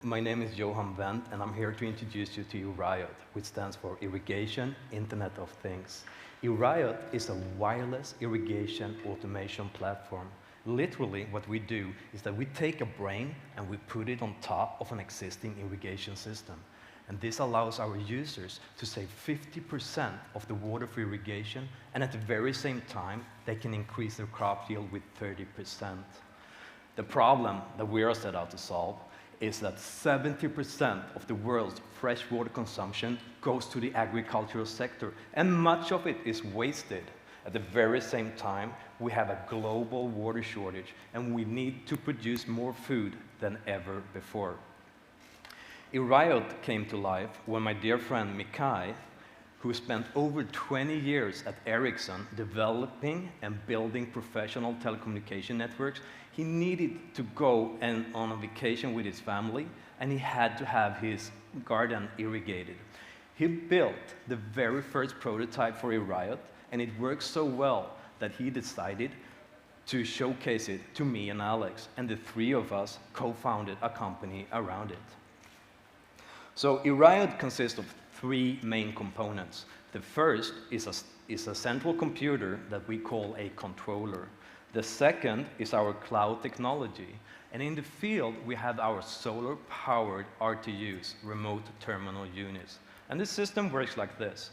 My name is Johan Wendt, and I'm here to introduce you to IRRIOT, which stands for Irrigation Internet of Things. IRRIOT is a wireless irrigation automation platform. Literally, what we do is that we take a brain and we put it on top of an existing irrigation system. And this allows our users to save 50% of the water for irrigation, and at the very same time, they can increase their crop yield with 30%. The problem that we are set out to solve is that 70% of the world's freshwater consumption goes to the agricultural sector, and much of it is wasted. At the very same time, we have a global water shortage, and we need to produce more food than ever before. IRRIOT came to life when my dear friend Mikhail, who spent over 20 years at Ericsson developing and building professional telecommunication networks, he needed to go on a vacation with his family, and he had to have his garden irrigated. He built the very first prototype for IRRIOT, and it worked so well that he decided to showcase it to me and Alex, and the three of us co-founded a company around it. So IRRIOT consists of three main components. The first is a central computer that we call a controller. The second is our cloud technology. And in the field, we have our solar-powered RTUs, remote terminal units. And this system works like this.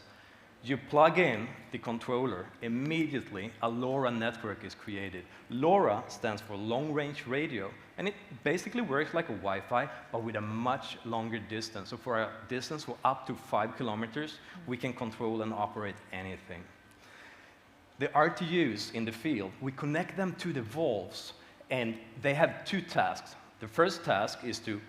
You plug in the controller, immediately a LoRa network is created. LoRa stands for long-range radio, and it basically works like a Wi-Fi, but with a much longer distance. So for a distance of up to 5 kilometers, we can control and operate anything. The RTUs in the field, we connect them to the valves, and they have two tasks. The first task is to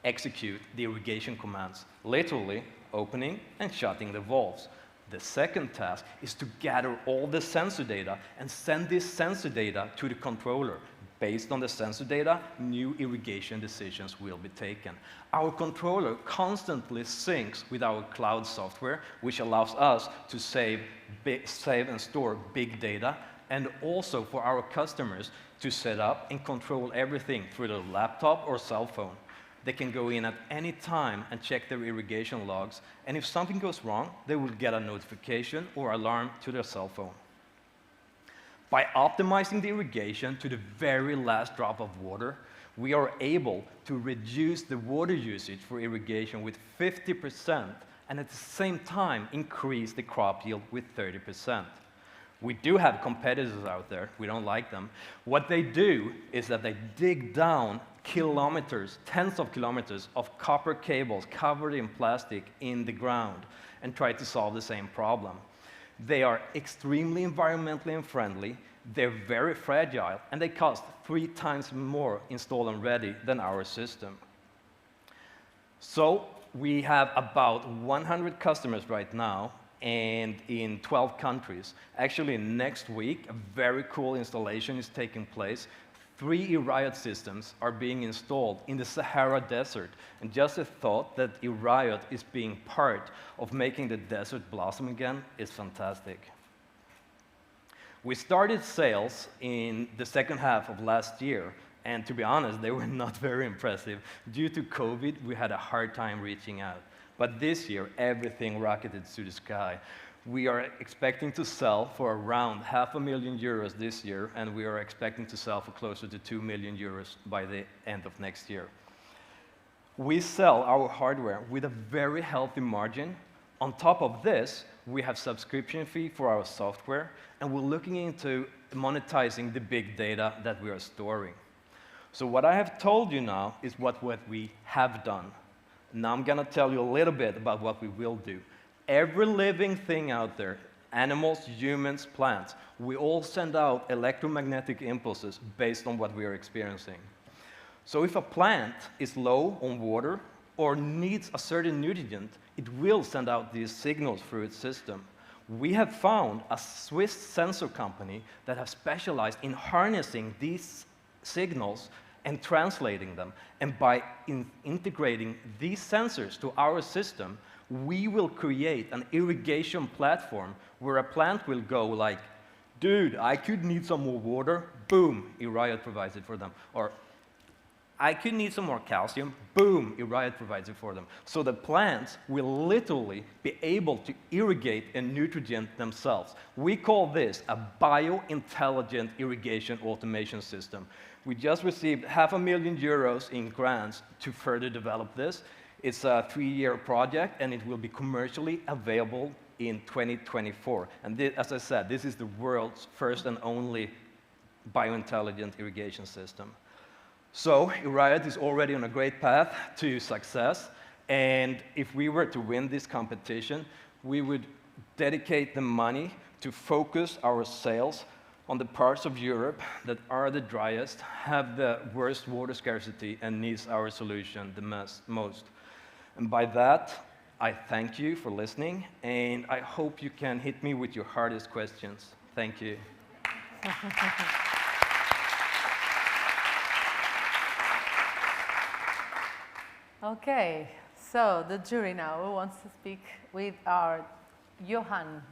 execute the irrigation commands, literally opening and shutting the valves. The second task is to gather all the sensor data and send this sensor data to the controller. Based on the sensor data, new irrigation decisions will be taken. Our controller constantly syncs with our cloud software, which allows us to save and store big data, and also for our customers to set up and control everything through their laptop or cell phone. They can go in at any time and check their irrigation logs, and if something goes wrong, they will get a notification or alarm to their cell phone. By optimizing the irrigation to the very last drop of water, we are able to reduce the water usage for irrigation with 50%, and at the same time increase the crop yield with 30%. We do have competitors out there, we don't like them. What they do is that they dig down kilometers, tens of kilometers of copper cables covered in plastic in the ground and try to solve the same problem. They are extremely environmentally unfriendly, they're very fragile, and they cost 3 times more installed and ready than our system. So we have about 100 customers right now, and in 12 countries. Actually, next week, a very cool installation is taking place. 3 IRRIOT systems are being installed in the Sahara Desert. And just a thought that IRRIOT is being part of making the desert blossom again is fantastic. We started sales in the second half of last year, and to be honest, they were not very impressive. Due to COVID, we had a hard time reaching out. But this year, everything rocketed to the sky. We are expecting to sell for around €500,000 this year, and we are expecting to sell for closer to €2 million by the end of next year. We sell our hardware with a very healthy margin. On top of this, we have subscription fee for our software, and we're looking into monetizing the big data that we are storing. So what I have told you now is what we have done. Now I'm going to tell you a little bit about what we will do. Every living thing out there, animals, humans, plants, we all send out electromagnetic impulses based on what we are experiencing. So if a plant is low on water or needs a certain nutrient, it will send out these signals through its system. We have found a Swiss sensor company that has specialized in harnessing these signals and translating them. And by integrating these sensors to our system, we will create an irrigation platform where a plant will go like, dude, I could need some more water. Boom, IRRIOT provides it for them. Or I could need some more calcium. Boom, IRRIOT provides it for them. So the plants will literally be able to irrigate and nutrient themselves. We call this a bio-intelligent irrigation automation system. We just received €500,000 in grants to further develop this. It's a 3-year project, and it will be commercially available in 2024. And as I said, this is the world's first and only bio-intelligent irrigation system. So IRRIOT is already on a great path to success, and if we were to win this competition, we would dedicate the money to focus our sales on the parts of Europe that are the driest, have the worst water scarcity, and needs our solution the most. And by that, I thank you for listening, and I hope you can hit me with your hardest questions. Thank you. Okay, so the jury now who wants to speak with our Johan.